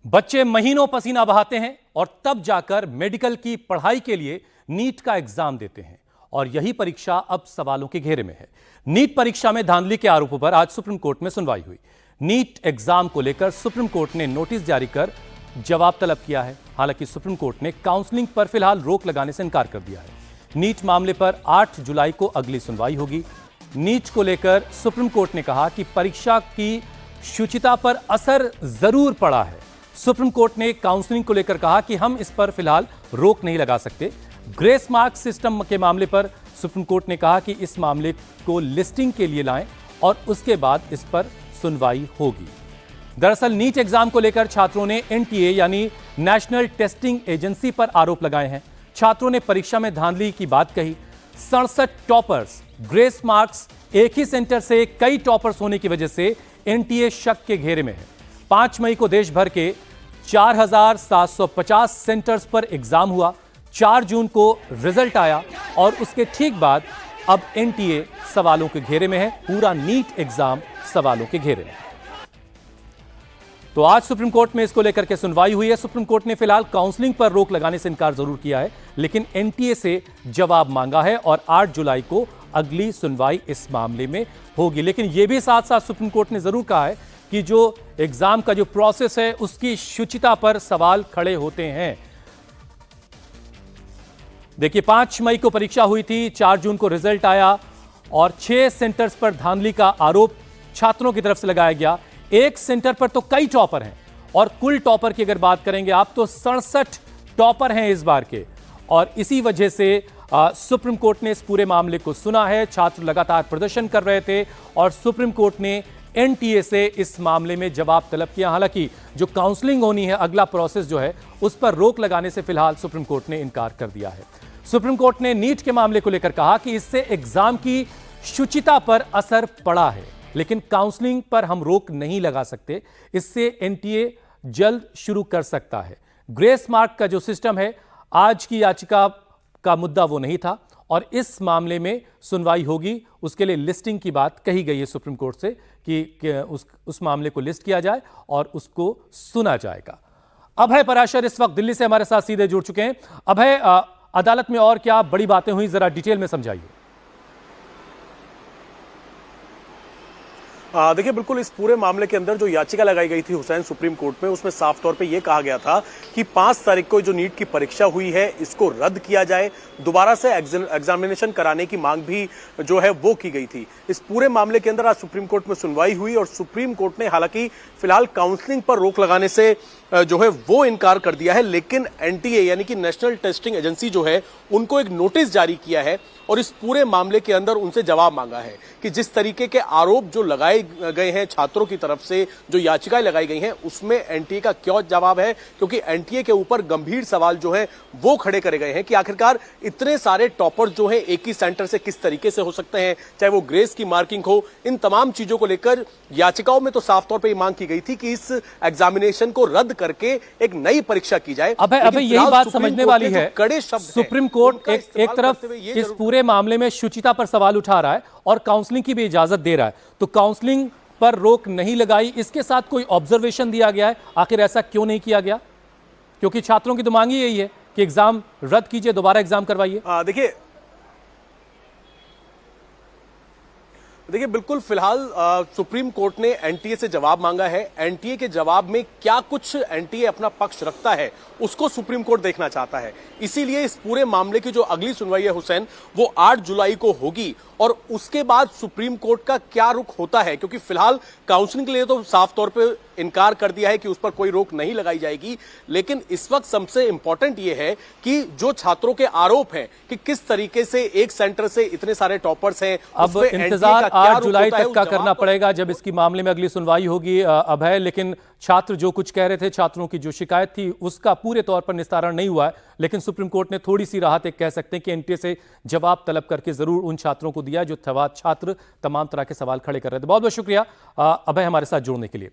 बच्चे महीनों पसीना बहाते हैं और तब जाकर मेडिकल की पढ़ाई के लिए नीट का एग्जाम देते हैं और यही परीक्षा अब सवालों के घेरे में है। नीट परीक्षा में धांधली के आरोपों पर आज सुप्रीम कोर्ट में सुनवाई हुई। नीट एग्जाम को लेकर सुप्रीम कोर्ट ने नोटिस जारी कर जवाब तलब किया है। हालांकि सुप्रीम कोर्ट ने काउंसलिंग पर फिलहाल रोक लगाने से इनकार कर दिया है। नीट मामले पर 8 जुलाई को अगली सुनवाई होगी। नीट को लेकर सुप्रीम कोर्ट ने कहा कि परीक्षा की शुचिता पर असर जरूर पड़ा है। सुप्रीम कोर्ट ने काउंसलिंग को लेकर कहा कि हम इस पर फिलहाल रोक नहीं लगा सकते। ग्रेस मार्क सिस्टम के मामले पर सुप्रीम कोर्ट ने कहा कि इस मामले को लिस्टिंग के लिए लाएं और उसके बाद इस पर सुनवाई होगी। दरअसल नीट एग्जाम को लेकर छात्रों ने एनटीए यानी नेशनल टेस्टिंग एजेंसी पर आरोप लगाए हैं। छात्रों ने परीक्षा में धांधली की बात कही। 67 टॉपर्स, ग्रेस मार्क्स, एक ही सेंटर से कई टॉपर्स होने की वजह से एनटीए शक के घेरे में है। 5 मई को देश भर के 4750 सेंटर्स पर एग्जाम हुआ। 4 जून को रिजल्ट आया और उसके ठीक बाद अब एनटीए सवालों के घेरे में है। पूरा नीट एग्जाम सवालों के घेरे में है। तो आज सुप्रीम कोर्ट में इसको लेकर के सुनवाई हुई है। सुप्रीम कोर्ट ने फिलहाल काउंसलिंग पर रोक लगाने से इनकार जरूर किया है, लेकिन एनटीए से जवाब मांगा है और 8 जुलाई को अगली सुनवाई इस मामले में होगी। लेकिन यह भी साथ साथ सुप्रीम कोर्ट ने जरूर कहा है कि जो एग्जाम का जो प्रोसेस है उसकी शुचिता पर सवाल खड़े होते हैं। देखिए, 5 मई को परीक्षा हुई थी, 4 जून को रिजल्ट आया और 6 सेंटर्स पर धांधली का आरोप छात्रों की तरफ से लगाया गया। एक सेंटर पर तो कई टॉपर हैं और कुल टॉपर की अगर बात करेंगे आप तो 67 टॉपर हैं इस बार के। और इसी वजह से सुप्रीम कोर्ट ने इस पूरे मामले को सुना है। छात्र लगातार प्रदर्शन कर रहे थे और सुप्रीम कोर्ट ने एनटीए से इस मामले में जवाब तलब किया। हालांकि जो काउंसलिंग होनी है, अगला प्रोसेस जो है, उस पर रोक लगाने से फिलहाल सुप्रीम कोर्ट ने इनकार कर दिया है। सुप्रीम कोर्ट ने नीट के मामले को लेकर कहा कि इससे एग्जाम की शुचिता पर असर पड़ा है, लेकिन काउंसलिंग पर हम रोक नहीं लगा सकते। इससे एनटीए जल्द शुरू कर सकता है। ग्रेस मार्क का जो सिस्टम है, आज की याचिका का मुद्दा वो नहीं था और इस मामले में सुनवाई होगी। उसके लिए लिस्टिंग की बात कही गई है सुप्रीम कोर्ट से कि उस मामले को लिस्ट किया जाए और उसको सुना जाएगा। अभय पराशर इस वक्त दिल्ली से हमारे साथ सीधे जुड़ चुके हैं। अभय, अदालत में और क्या बड़ी बातें हुई, जरा डिटेल में समझाइए। देखिए, बिल्कुल इस पूरे मामले के अंदर जो याचिका लगाई गई थी हुसैन सुप्रीम कोर्ट में, उसमें साफ तौर पे ये कहा गया था कि 5 तारीख को जो नीट की परीक्षा हुई है इसको रद्द किया जाए। दोबारा से एग्जामिनेशन कराने की मांग भी जो है वो की गई थी। इस पूरे मामले के अंदर आज सुप्रीम कोर्ट में सुनवाई हुई और सुप्रीम कोर्ट ने हालांकि फिलहाल काउंसलिंग पर रोक लगाने से जो है वो इनकार कर दिया है, लेकिन एनटीए यानी कि नेशनल टेस्टिंग एजेंसी जो है उनको एक नोटिस जारी किया है और इस पूरे मामले के अंदर उनसे जवाब मांगा है कि जिस तरीके के आरोप जो लगाए गए हैं छात्रों की तरफ से, जो याचिकाएं लगाई गई हैं, उसमें एनटीए का क्या जवाब है। क्योंकि एनटीए के ऊपर गंभीर सवाल जो है वो खड़े करे गए हैं कि आखिरकार इतने सारे टॉपर्स जो है एक ही सेंटर से किस तरीके से हो सकते हैं, चाहे वो ग्रेस की मार्किंग हो। इन तमाम चीजों को लेकर याचिकाओं में तो साफ तौर पर यह मांग की गई थी कि इस एग्जामिनेशन को रद्द करके एक नई परीक्षा की जाए। अब यही बात समझने वाली है। कड़े शब्द सुप्रीम कोर्ट एक तरफ इस पूरे मामले में शुचिता पर सवाल उठा रहा है और काउंसलिंग की भी इजाजत दे रहा है, तो काउंसलिंग पर रोक नहीं लगाई, इसके साथ कोई ऑब्जर्वेशन दिया गया है? आखिर ऐसा क्यों नहीं किया गया? क्योंकि छात्रों की तो मांग ही यही है कि एग्जाम रद्द कीजिए, दोबारा एग्जाम करवाइए। देखिए, बिल्कुल फिलहाल सुप्रीम कोर्ट ने एनटीए से जवाब मांगा है। एनटीए के जवाब में क्या कुछ एनटीए अपना पक्ष रखता है उसको सुप्रीम कोर्ट देखना चाहता है। इसीलिए इस पूरे मामले की जो अगली सुनवाई है हुसैन, वो 8 जुलाई को होगी और उसके बाद सुप्रीम कोर्ट का क्या रुख होता है, क्योंकि फिलहाल काउंसलिंग के लिए तो साफ तौर पे इनकार कर दिया है कि उस पर कोई रोक नहीं लगाई जाएगी। लेकिन इस वक्त सबसे इंपॉर्टेंट यह है कि जो छात्रों के आरोप हैं कि किस तरीके से एक सेंटर से इतने सारे टॉपर्स हैं, अब इंतजार 8 जुलाई तक का करना पड़ेगा जब इसकी मामले में अगली सुनवाई होगी। अभय, लेकिन छात्र जो कुछ कह रहे थे, छात्रों की जो शिकायत थी, उसका पूरे तौर पर निस्तारण नहीं हुआ है। लेकिन सुप्रीम कोर्ट ने थोड़ी सी राहत एक कह सकते हैं कि एनटीए से जवाब तलब करके जरूर उन छात्रों को दिया जो छात्र तमाम तरह के सवाल खड़े कर रहे थे। बहुत बहुत शुक्रिया अभय हमारे साथ जुड़ने के लिए।